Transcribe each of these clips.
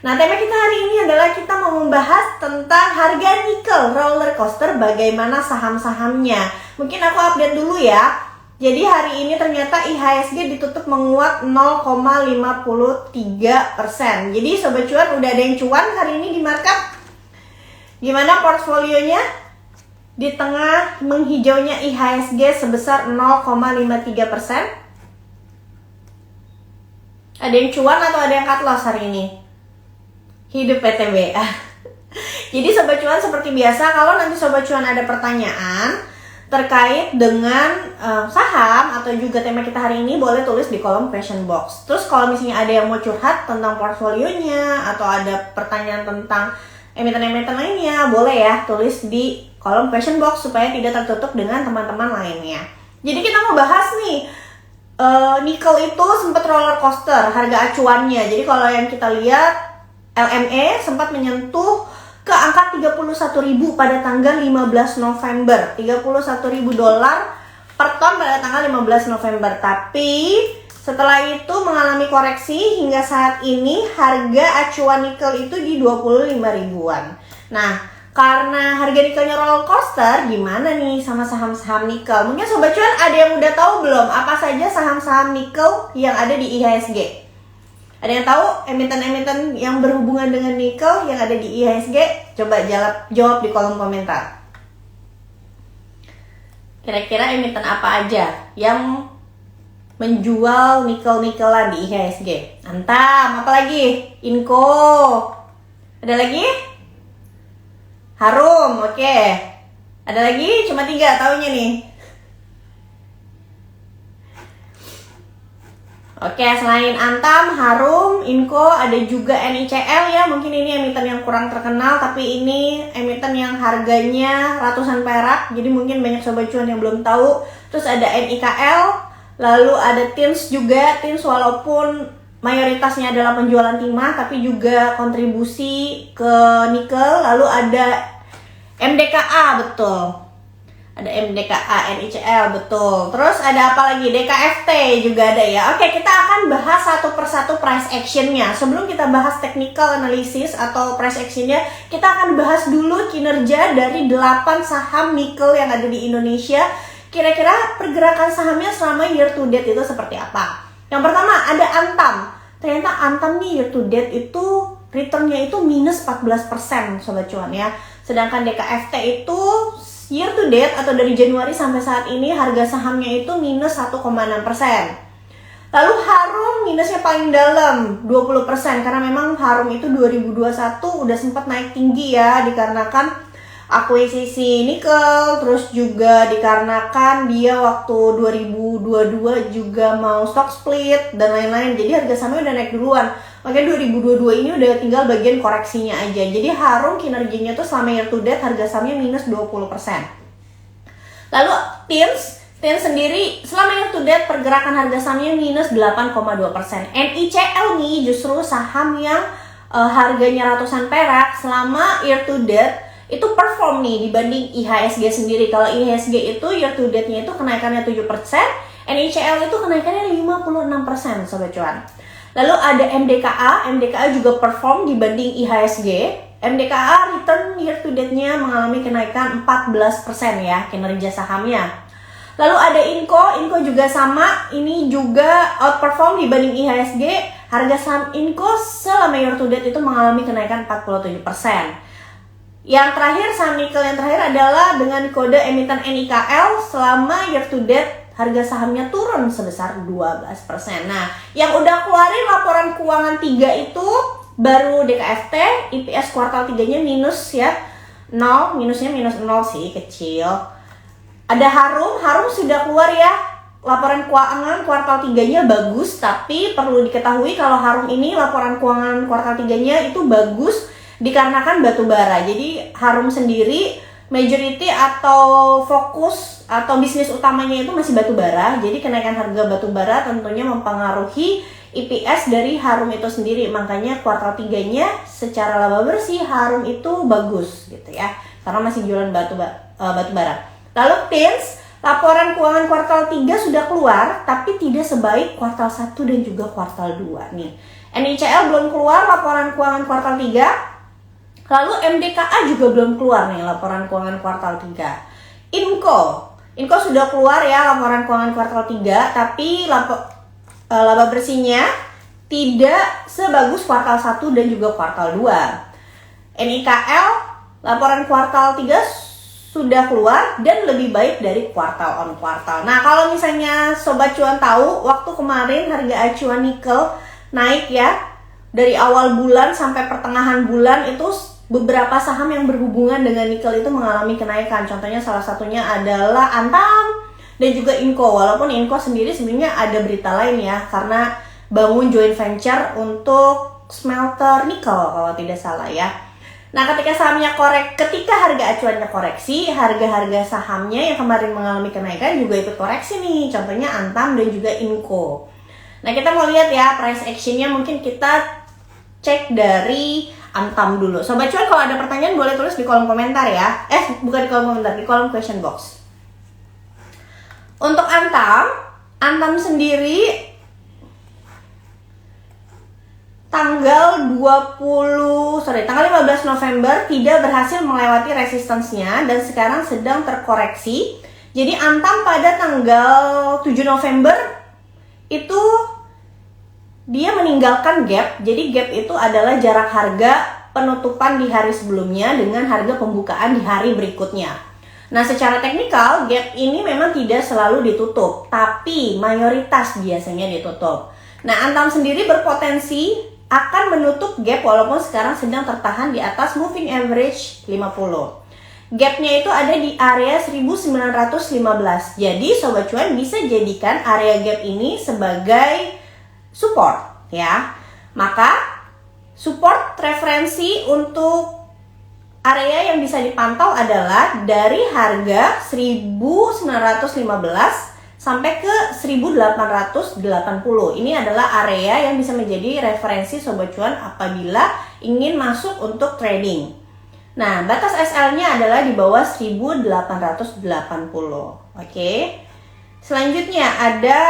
Nah, tema kita hari ini adalah kita mau membahas tentang harga nikel roller coaster, bagaimana saham-sahamnya. Mungkin aku update dulu ya. Jadi hari ini ternyata IHSG ditutup menguat 0,53%. Jadi Sobat Cuan udah ada yang cuan hari ini di markup. Gimana portfolionya? Di tengah menghijaunya IHSG sebesar 0,53%. Ada yang cuan atau ada yang cut loss hari ini? Hidup PTB. Jadi Sobat Cuan seperti biasa, kalau nanti Sobat Cuan ada pertanyaan terkait dengan saham atau juga tema kita hari ini, boleh tulis di kolom question box. Terus kalau misalnya ada yang mau curhat tentang portfolionya atau ada pertanyaan tentang emiten-emiten lainnya, boleh ya tulis di kolom question box supaya tidak tertutup dengan teman-teman lainnya. Jadi kita mau bahas nih, nikel itu sempat roller coaster harga acuannya. Jadi kalau yang kita lihat, LME sempat menyentuh ke angka 31.000 pada tanggal 15 November. 31.000 dolar per ton pada tanggal 15 November. Tapi setelah itu mengalami koreksi hingga saat ini harga acuan nikel itu di 25 ribuan. Nah, karena harga nikelnya roller coaster, gimana nih sama saham-saham nikel? Mungkin Sobat Cuan ada yang udah tahu belum apa saja saham-saham nikel yang ada di IHSG? Ada yang tahu emiten-emiten yang berhubungan dengan nikel yang ada di IHSG? Coba jawab di kolom komentar. Kira-kira emiten apa aja yang menjual nikel-nikelan di IHSG? Antam, apa lagi? Inco. Ada lagi? Harum, oke. Ada lagi? Cuma 3 taunya nih. Oke, selain Antam, Harum, Inco, ada juga NICL ya. Mungkin ini emiten yang kurang terkenal, tapi ini emiten yang harganya ratusan perak. Jadi mungkin banyak Sobat Cuan yang belum tahu. Terus ada NIKL, lalu ada TINS juga. TINS walaupun mayoritasnya adalah penjualan timah, tapi juga kontribusi ke nikel. Lalu ada MDKA, betul. Ada MDKA, NICL, betul. Terus ada apa lagi? DKFT juga ada ya. Oke, kita akan bahas satu persatu price actionnya. Sebelum kita bahas technical analysis atau price actionnya, kita akan bahas dulu kinerja dari 8 saham nikel yang ada di Indonesia. Kira-kira pergerakan sahamnya selama year to date itu seperti apa? Yang pertama ada Antam. Ternyata Antam nih year to date itu returnnya itu minus 14% Sobat Cuan ya. Sedangkan DKFT itu year to date atau dari Januari sampai saat ini harga sahamnya itu minus 1,6%. Lalu Harum minusnya paling dalam 20% karena memang Harum itu 2021 udah sempat naik tinggi ya, dikarenakan akuisisi nikel, terus juga dikarenakan dia waktu 2022 juga mau stock split dan lain-lain. Jadi harga sahamnya udah naik duluan. Makanya 2022 ini udah tinggal bagian koreksinya aja. Jadi Harum kinerjanya tuh selama year to date harga sahamnya minus 20%. Lalu TINS sendiri selama year to date pergerakan harga sahamnya minus 8,2%. NICL nih justru saham yang harganya ratusan perak selama year to date itu perform nih dibanding IHSG sendiri. Kalau IHSG itu year to date-nya itu kenaikannya 7%, NICL itu kenaikannya 56% Sobat Cuan. Lalu ada MDKA juga perform dibanding IHSG. MDKA return year to date-nya mengalami kenaikan 14% ya kinerja sahamnya. Lalu ada Inco juga sama, ini juga outperform dibanding IHSG. Harga saham Inco selama year to date itu mengalami kenaikan 47%. Yang terakhir, saham nikel yang terakhir adalah dengan kode emiten NIKL selama year to date harga sahamnya turun sebesar 12%. Nah, yang udah keluarin laporan keuangan 3 itu baru DKFT, EPS kuartal 3-nya minus ya. 0, minusnya minus 0 sih, kecil. Ada Harum sudah keluar ya. Laporan keuangan kuartal 3-nya bagus, tapi perlu diketahui kalau Harum ini laporan keuangan kuartal 3-nya itu bagus dikarenakan batu bara. Jadi Harum sendiri majority atau fokus atau bisnis utamanya itu masih batu bara. Jadi kenaikan harga batu bara tentunya mempengaruhi EPS dari Harum itu sendiri. Makanya kuartal 3-nya secara laba bersih Harum itu bagus gitu ya. Karena masih jualan batu bara. Lalu TINS, laporan keuangan kuartal 3 sudah keluar tapi tidak sebaik kuartal 1 dan juga kuartal 2 nih. NICL belum keluar laporan keuangan kuartal 3. Lalu MDKA juga belum keluar nih laporan keuangan kuartal 3. Inco sudah keluar ya laporan keuangan kuartal 3, tapi laba bersihnya tidak sebagus kuartal 1 dan juga kuartal 2. NIKL laporan kuartal 3 sudah keluar dan lebih baik dari kuartal on kuartal. Nah, kalau misalnya Sobat Cuan tahu, waktu kemarin harga acuan nikel naik ya, dari awal bulan sampai pertengahan bulan itu beberapa saham yang berhubungan dengan nikel itu mengalami kenaikan. Contohnya salah satunya adalah Antam dan juga Inco. Walaupun Inco sendiri sebenarnya ada berita lain ya, karena bangun joint venture untuk smelter nikel kalau tidak salah ya. Nah, ketika harga acuannya koreksi, harga-harga sahamnya yang kemarin mengalami kenaikan juga ikut koreksi nih. Contohnya Antam dan juga Inco. Nah, kita mau lihat ya price actionnya, mungkin kita cek dari Antam dulu. Sobat Cuan, kalau ada pertanyaan boleh tulis di kolom komentar ya. Bukan di kolom komentar, di kolom question box. Untuk Antam sendiri tanggal 15 November tidak berhasil melewati resistansnya dan sekarang sedang terkoreksi. Jadi Antam pada tanggal 7 November itu dia meninggalkan gap. Jadi gap itu adalah jarak harga penutupan di hari sebelumnya dengan harga pembukaan di hari berikutnya. Nah, secara teknikal gap ini memang tidak selalu ditutup, tapi mayoritas biasanya ditutup. Nah, Antam sendiri berpotensi akan menutup gap walaupun sekarang sedang tertahan di atas moving average 50. Gapnya itu ada di area 1915. Jadi Sobat Cuan bisa jadikan area gap ini sebagai support ya. Maka support referensi untuk area yang bisa dipantau adalah dari harga 1915 sampai ke 1880. Ini adalah area yang bisa menjadi referensi Sobat Cuan apabila ingin masuk untuk trading. Nah, batas SL-nya adalah di bawah 1880. Oke. Selanjutnya ada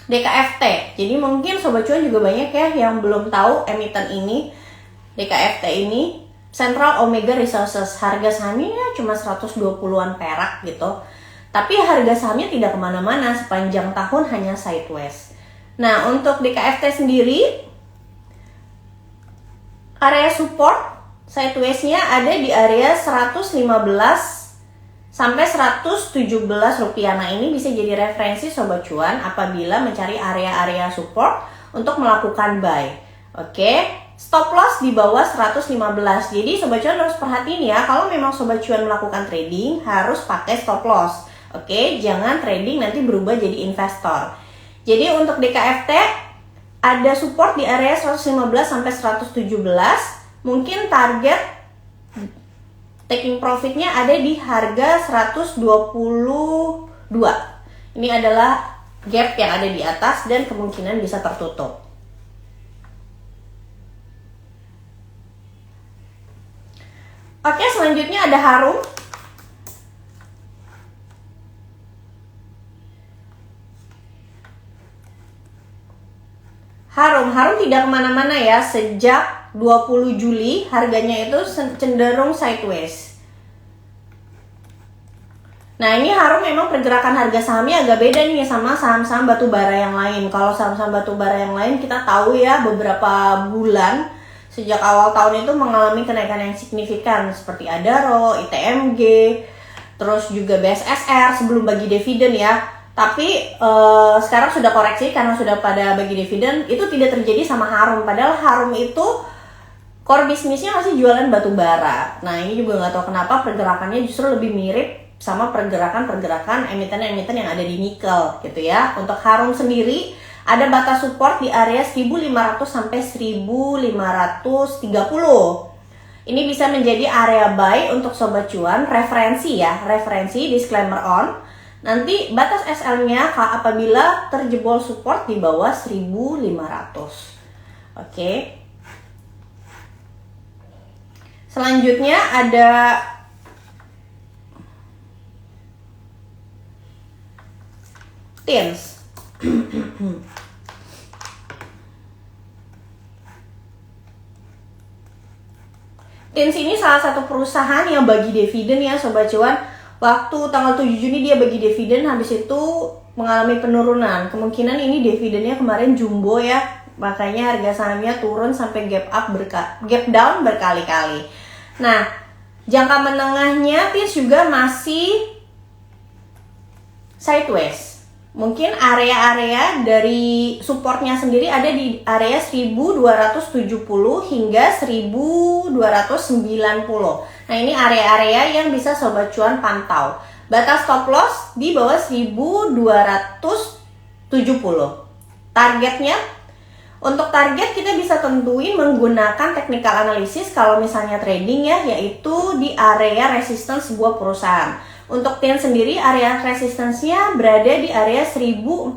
DKFT. Jadi mungkin Sobat Cuan juga banyak ya yang belum tahu emiten ini. DKFT ini Central Omega Resources. Harga sahamnya cuma 120-an perak gitu. Tapi harga sahamnya tidak kemana-mana, sepanjang tahun hanya sideways. Nah, untuk DKFT sendiri, area support sideways-nya ada di area 115 sampai 117 rupiah. Nah, ini bisa jadi referensi Sobat Cuan apabila mencari area-area support untuk melakukan buy. Oke, stop loss di bawah 115. Jadi Sobat Cuan harus perhatiin ya, kalau memang Sobat Cuan melakukan trading harus pakai stop loss. Oke, jangan trading nanti berubah jadi investor. Jadi untuk DKFT ada support di area 115 sampai 117. Mungkin target taking profitnya ada di harga 122. Ini adalah gap yang ada di atas dan kemungkinan bisa tertutup. Oke, selanjutnya ada Harum. Harum tidak kemana-mana ya. Sejak 20 Juli harganya itu cenderung sideways. Nah, ini Harum memang pergerakan harga sahamnya agak beda nih sama saham-saham batubara yang lain. Kalau saham-saham batubara yang lain kita tahu ya, beberapa bulan sejak awal tahun itu mengalami kenaikan yang signifikan seperti Adaro, ITMG, terus juga BSSR sebelum bagi dividen ya. Tapi sekarang sudah koreksi karena sudah pada bagi dividen. Itu tidak terjadi sama Harum. Padahal Harum itu core bisnisnya masih jualan batu bara. Nah, ini juga nggak tahu kenapa pergerakannya justru lebih mirip sama pergerakan emiten-emiten yang ada di nikel gitu ya. Untuk Harum sendiri ada batas support di area 1500 sampai 1530. Ini bisa menjadi area buy untuk Sobat Cuan. Referensi ya, referensi, disclaimer on. Nanti batas SL-nya apabila terjebol support di bawah 1500. Oke. Selanjutnya ada TINS. Tins ini salah satu perusahaan yang bagi dividen ya Sobat Cuan. Waktu tanggal 7 Juni dia bagi dividen, habis itu mengalami penurunan. Kemungkinan ini dividennya kemarin jumbo ya, makanya harga sahamnya turun sampai gap down berkali-kali. Nah, jangka menengahnya Tins juga masih sideways. Mungkin area-area dari supportnya sendiri ada di area 1270 hingga 1290. Nah, ini area-area yang bisa Sobat Cuan pantau. Batas stop loss di bawah 1270. Targetnya, untuk target kita bisa tentuin menggunakan technical analysis kalau misalnya trading ya, yaitu di area resistance sebuah perusahaan. Untuk TIN sendiri, area resistance-nya berada di area 1470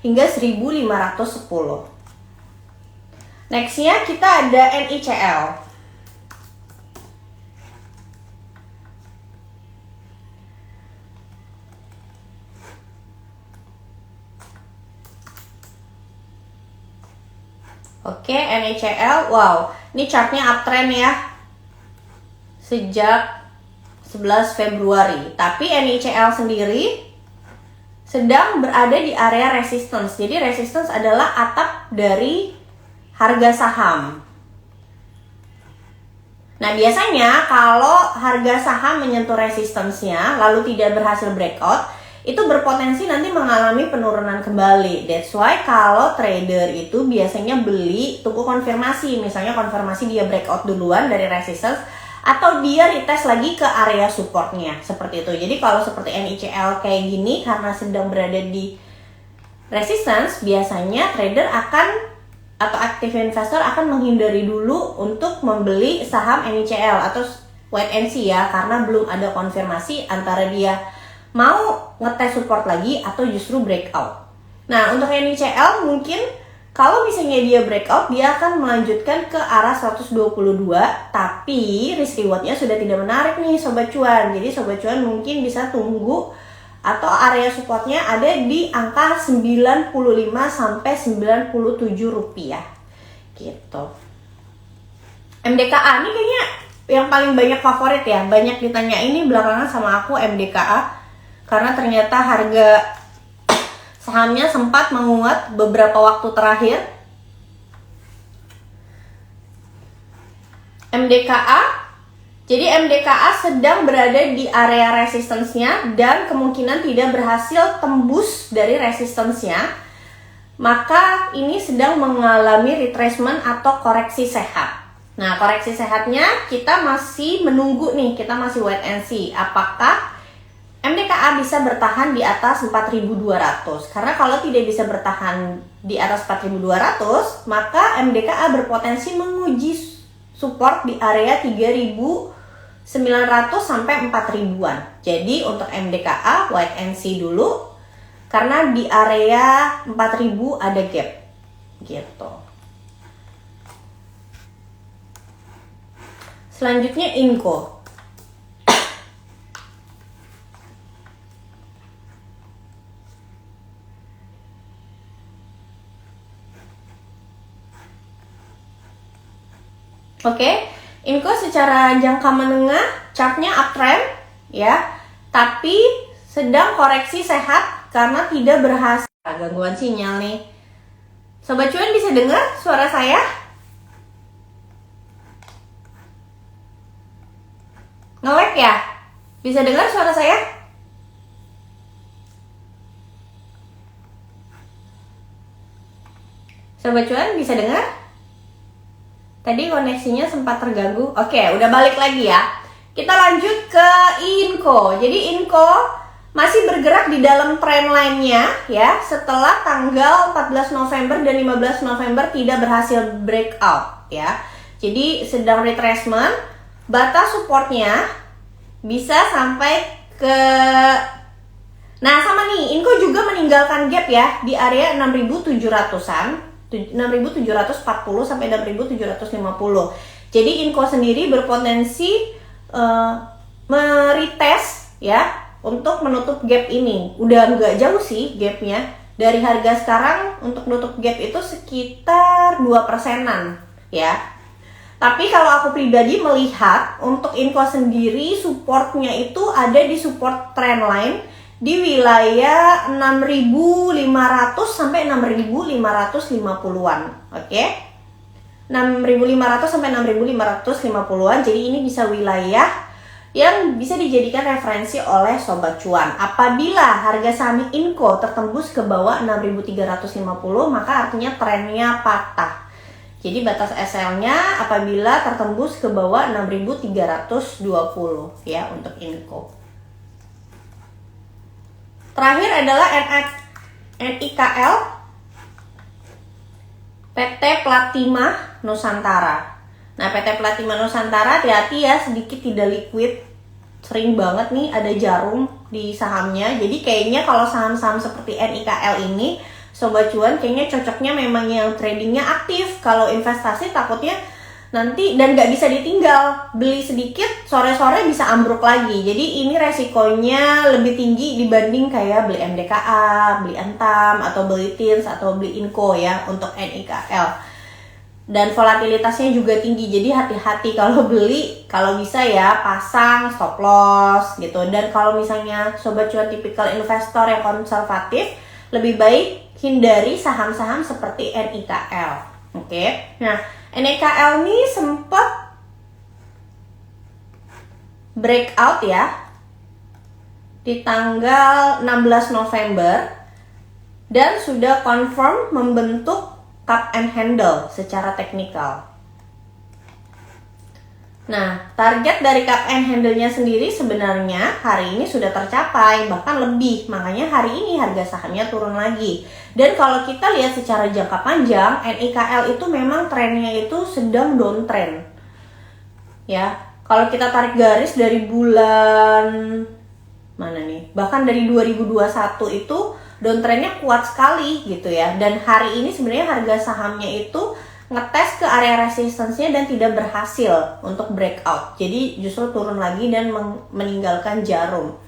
hingga 1510. Next-nya kita ada NICL. Oke, NICL, wow, ini chartnya uptrend ya sejak 11 Februari. Tapi NICL sendiri sedang berada di area resistance. Jadi resistance adalah atap dari harga saham. Nah, biasanya kalau harga saham menyentuh resistance-nya lalu tidak berhasil breakout, itu berpotensi nanti mengalami penurunan kembali. That's why kalau trader itu biasanya beli tunggu konfirmasi. Misalnya konfirmasi dia breakout duluan dari resistance, atau dia retest lagi ke area supportnya, seperti itu. Jadi kalau seperti NICL kayak gini, karena sedang berada di resistance, biasanya trader akan atau active investor akan menghindari dulu untuk membeli saham NICL atau wait and see ya, karena belum ada konfirmasi antara dia mau ngetes support lagi atau justru breakout. Nah, untuk NICL mungkin kalau misalnya dia breakout, dia akan melanjutkan ke arah 122, tapi risk rewardnya sudah tidak menarik nih Sobat Cuan. Jadi Sobat Cuan mungkin bisa tunggu atau area supportnya ada di angka 95 sampai 97 rupiah gitu. MDKA ini kayaknya yang paling banyak favorit ya, banyak ditanya ini belakangan sama aku MDKA, karena ternyata harga sahamnya sempat menguat beberapa waktu terakhir. MDKA, jadi MDKA sedang berada di area resistance-nya dan kemungkinan tidak berhasil tembus dari resistance-nya, maka ini sedang mengalami retracement atau koreksi sehat. Nah, koreksi sehatnya kita masih menunggu nih, kita masih wait and see apakah MDKA bisa bertahan di atas 4.200. Karena kalau tidak bisa bertahan di atas 4.200, maka MDKA berpotensi menguji support di area 3.900 sampai 4.000-an. Jadi untuk MDKA wait and see dulu, karena di area 4.000 ada gap gitu. Selanjutnya Inco. Oke, Inco secara jangka menengah chartnya uptrend ya, tapi sedang koreksi sehat karena tidak berhasil. Gangguan sinyal nih. Sobat Cuan bisa dengar suara saya? Nge-lag ya? Bisa dengar suara saya? Sobat Cuan bisa dengar? Tadi koneksinya sempat terganggu. Oke, udah balik lagi ya. Kita lanjut ke Inco. Jadi Inco masih bergerak di dalam trend line-nya ya, setelah tanggal 14 November dan 15 November tidak berhasil breakout ya. Jadi sedang retracement. Batas supportnya bisa sampai ke, nah sama nih, Inco juga meninggalkan gap ya di area 6.700-an. 6.740 sampai 6.750. Jadi Inco sendiri berpotensi meretest ya untuk menutup gap ini. Udah nggak jauh sih gapnya. Dari harga sekarang untuk nutup gap itu sekitar 2%-an ya. Tapi kalau aku pribadi melihat untuk Inco sendiri supportnya itu ada di support trendline di wilayah 6.500 sampai 6.550-an. Oke. 6.500 sampai 6.550-an. Jadi ini bisa wilayah yang bisa dijadikan referensi oleh Sobat Cuan. Apabila harga saham Inco tertembus ke bawah 6.350, maka artinya trennya patah. Jadi batas SL-nya apabila tertembus ke bawah 6.320 ya untuk Inco. Terakhir adalah NIKL PT Platima Nusantara. Nah, PT Platima Nusantara hati-hati ya, sedikit tidak liquid. Sering banget nih ada jarum di sahamnya. Jadi kayaknya kalau saham-saham seperti NIKL ini, Sobat Cuan kayaknya cocoknya memang yang tradingnya aktif. Kalau investasi takutnya nanti dan nggak bisa ditinggal, beli sedikit sore-sore bisa ambruk lagi. Jadi ini resikonya lebih tinggi dibanding kayak beli MDKA, beli Antam, atau beli TINS, atau beli Inco ya untuk NIKL. Dan volatilitasnya juga tinggi, jadi hati-hati kalau beli. Kalau bisa ya pasang stop loss gitu. Dan kalau misalnya Sobat Cuan tipikal investor yang konservatif, lebih baik hindari saham-saham seperti NIKL. Oke. Nah, NIKL ini sempat breakout ya di tanggal 16 November dan sudah confirm membentuk cup and handle secara teknikal. Nah, target dari cup and handle-nya sendiri sebenarnya hari ini sudah tercapai, bahkan lebih. Makanya hari ini harga sahamnya turun lagi. Dan kalau kita lihat secara jangka panjang, NIKL itu memang trennya itu sedang downtrend. Ya, kalau kita tarik garis dari bulan mana nih? Bahkan dari 2021 itu downtrendnya kuat sekali gitu ya. Dan hari ini sebenarnya harga sahamnya itu ngetes ke area resistance-nya dan tidak berhasil untuk breakout. Jadi justru turun lagi dan meninggalkan jarum.